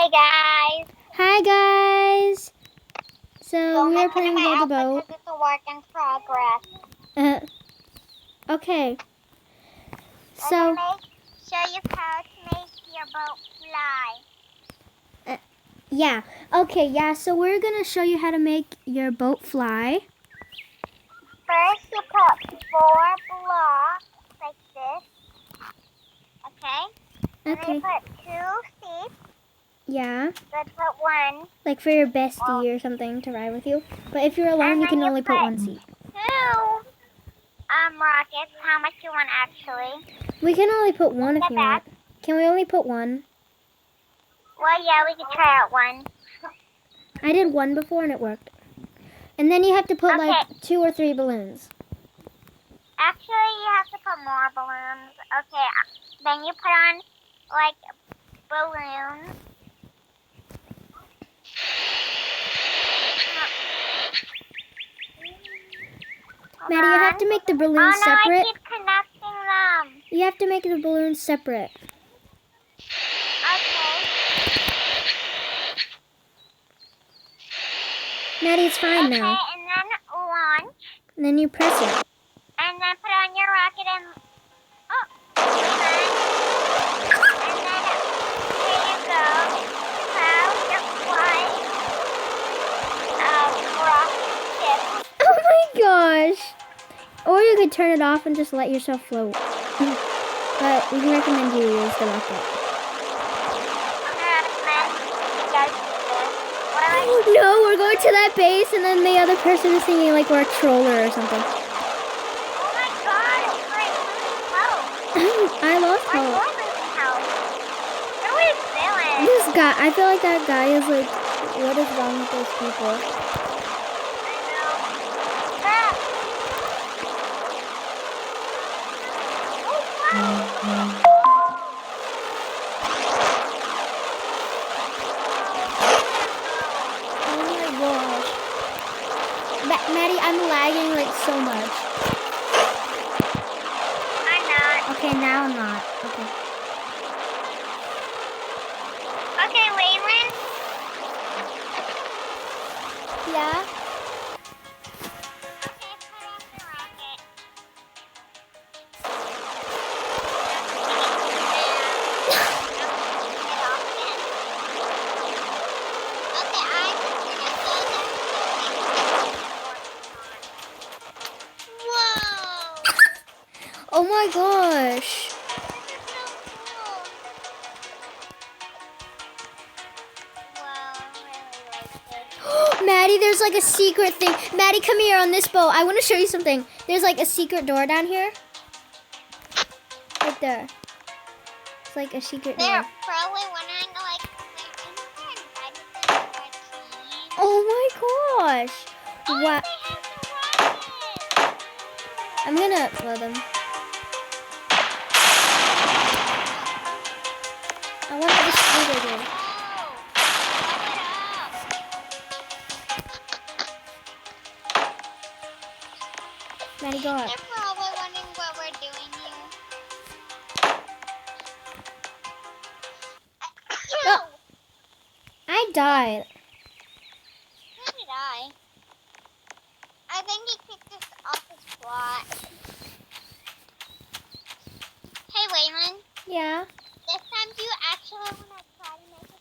Hey guys. Hi guys. So we are playing Build a Boat. It's a work in progress. Okay. So I'm gonna show you how to make your boat fly. yeah. Okay, yeah. So we're gonna show you how to make your boat fly. First, you put 4 blocks like this. Okay. And then you put 2 seats. Yeah. Then put 1. Like for your bestie or something to ride with you. But if you're alone, you can only put 1 seat. 2 rockets. How much you want actually? We can only put 1 if you want. Can we only put 1? Well, yeah, we can try out 1. I did 1 before and it worked. And then you have to put like 2 or 3 balloons. Actually, you have to put more balloons. Okay, then you put on like balloons. Maddie, you have to make the balloons separate. I keep connecting them. You have to make the balloons separate. Okay. Maddie, it's fine now. Okay, and then launch. And then you press it. And then put on your rocket and... Oh! And then here you go. Now you're flying rocket ship. Oh my gosh! Or you could turn it off and just let yourself float. But we recommend you use the rocket. No, we're going to that base and then the other person is singing like we're a troller or something. Oh my god, it's like losing hope. I lost hope. You're losing hope. What are we doing? This guy, I feel like that guy is like, what is wrong with those people? Maddie, I'm lagging like so much. I'm not. Okay, now I'm not. Okay. Okay, Waylon. Yeah? Okay, put on the rocket. Oh my gosh. Maddie, there's like a secret thing. Maddie, come here on this boat. I want to show you something. There's like a secret door down here. Right there. It's like a secret door. They're probably wondering, like, oh my gosh. Oh, What? they have the rocket. I'm gonna blow them. I want to destroy them. Maddie, go up. They're probably wondering what we're doing here. Oh, I died. So did I. I think he kicked us off his plot. Hey, Waylon. Yeah. This time, do you actually want to try to make it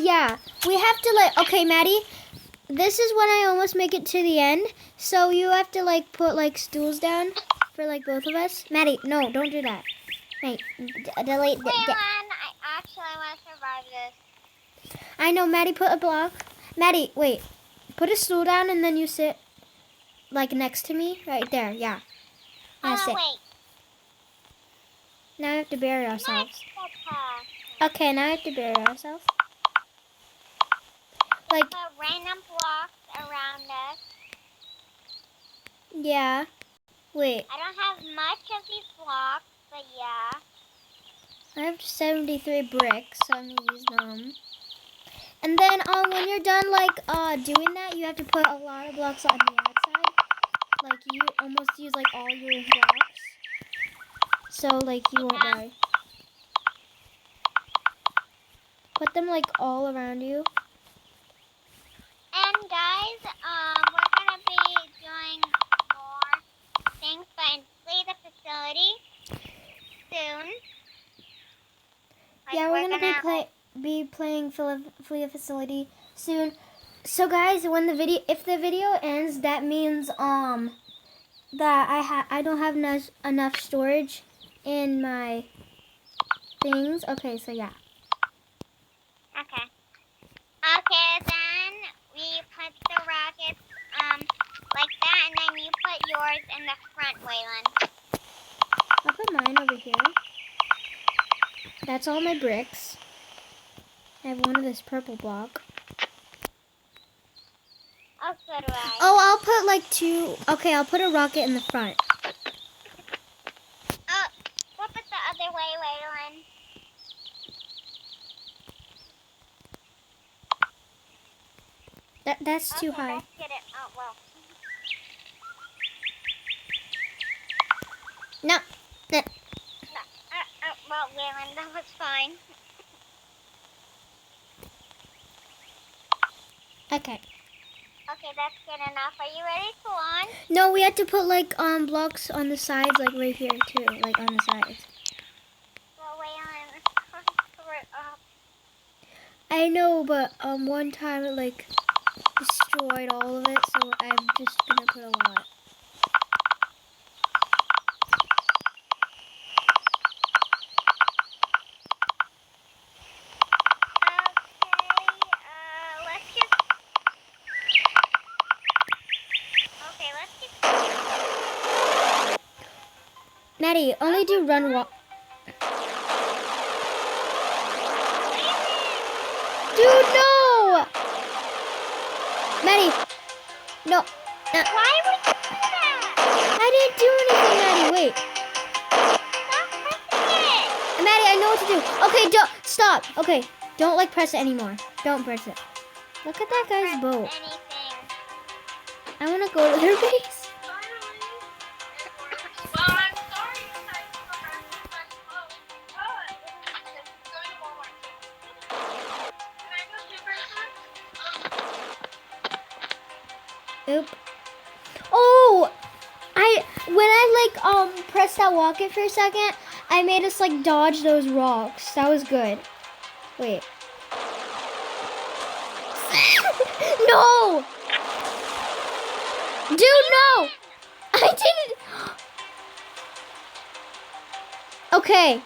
Yeah. We have to like, okay, Maddie, this is when I almost make it to the end. So you have to like put like stools down for like both of us. Maddie, no, don't do that. Wait, delete. Waylon, I actually want to survive this. I know, Maddie, put a block. Maddie, wait. Put a stool down and then you sit like next to me. Right there, yeah. That's it. Wait. Now we have to bury ourselves. Okay, now we have to bury ourselves. Like random blocks around us. Yeah. Wait. I don't have much of these blocks, but yeah. I have 73 bricks, so I'm gonna use them. And then when you're done like doing that, you have to put a lot of blocks on the outside. Like you almost use like all your blocks. So like you won't die. Put them like all around you. And guys, we're gonna be doing more things, but in Flee the Facility soon. Like, Yeah, we're gonna be playing Flee the Facility soon. So guys, when if the video ends, that means that I don't have enough storage in my things. Okay, so yeah. Okay. Okay, then we put the rockets like that, and then you put yours in the front, Waylon. I'll put mine over here. That's all my bricks. I have one of this purple block. Oh, so do I. Oh, I'll put like 2. Okay, I'll put a rocket in the front. Oh, flip it the other way, Waylon. That's too Okay, high. let's get it. Oh, well. No. No, well, Waylon, that was fine. Okay. Okay, that's good enough. Are you ready to launch? No, we had to put like blocks on the sides, like right here too, like on the sides. Well, Waylon, cover it up. I know, but one time it like destroyed all of it, so I'm just gonna put a lot. Maddie, only do run walk. Dude, no! Maddie, no. Why would you do that? I didn't do anything, Maddie. Wait. Stop pressing it. Maddie, I know what to do. Okay, don't stop. Okay, don't like press it anymore. Don't press it. Look at that guy's boat. Anything. I want to go to their base. Oop. Oh, when I like pressed that walk-in for a second, I made us like dodge those rocks. That was good. Wait. No! Dude, no! I didn't. Okay.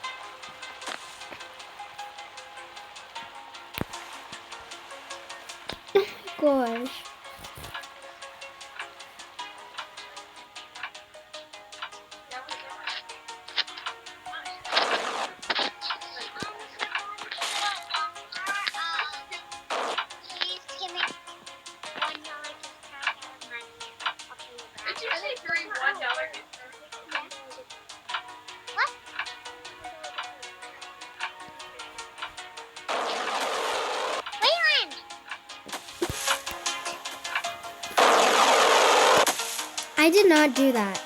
Oh my gosh. I did not do that.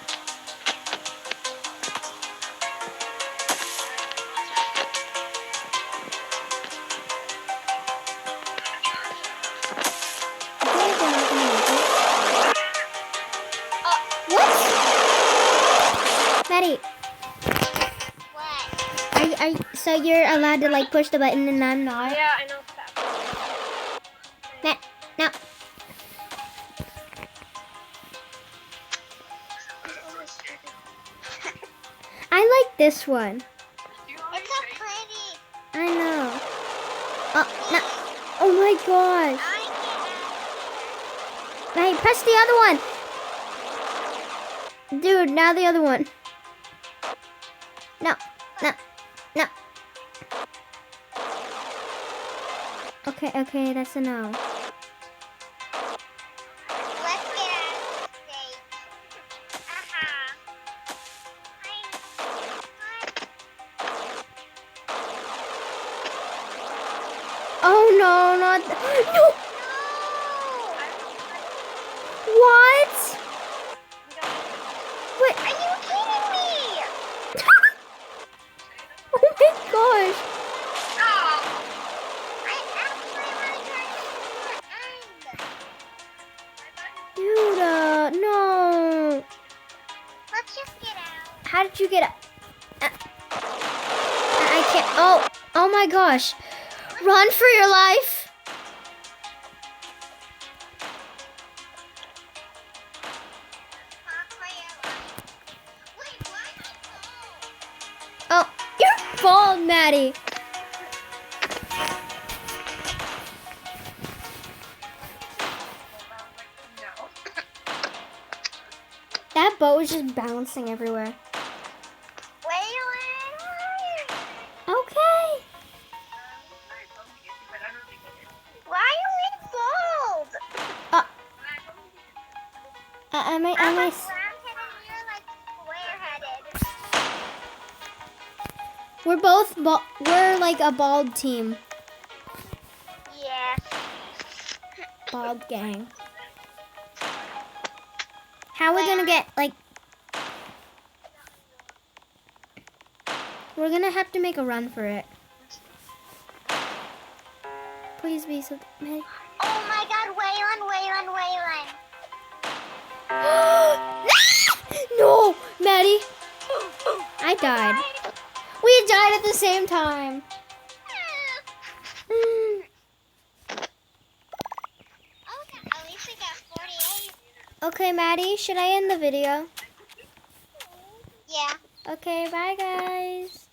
What? Maddie. What? So you're allowed to like push the button and I'm not? Yeah, I know that. No. I like this one. It's so pretty. I know. Oh, no. Oh my gosh. Hey, press the other one. Dude, now the other one. No. Okay, that's a no. Let's get out of the stage. Oh no, not no. What? Wait. Are you kidding me? Oh my gosh. did you get up? I can't. Oh my gosh. Run for your life. Oh, you're bald, Maddie. That boat was just bouncing everywhere. Okay. Why are you in bold? I might. I'm like round-headed and you're like square-headed. We're we're like a bald team. Yeah. Bald gang. How are we gonna get like? We're gonna have to make a run for it. Please be so. Maddie. Oh my God, Waylon. No, Maddie. I died. We died at the same time. At least we got 48. Okay, Maddie, should I end the video? Yeah. Okay, bye guys.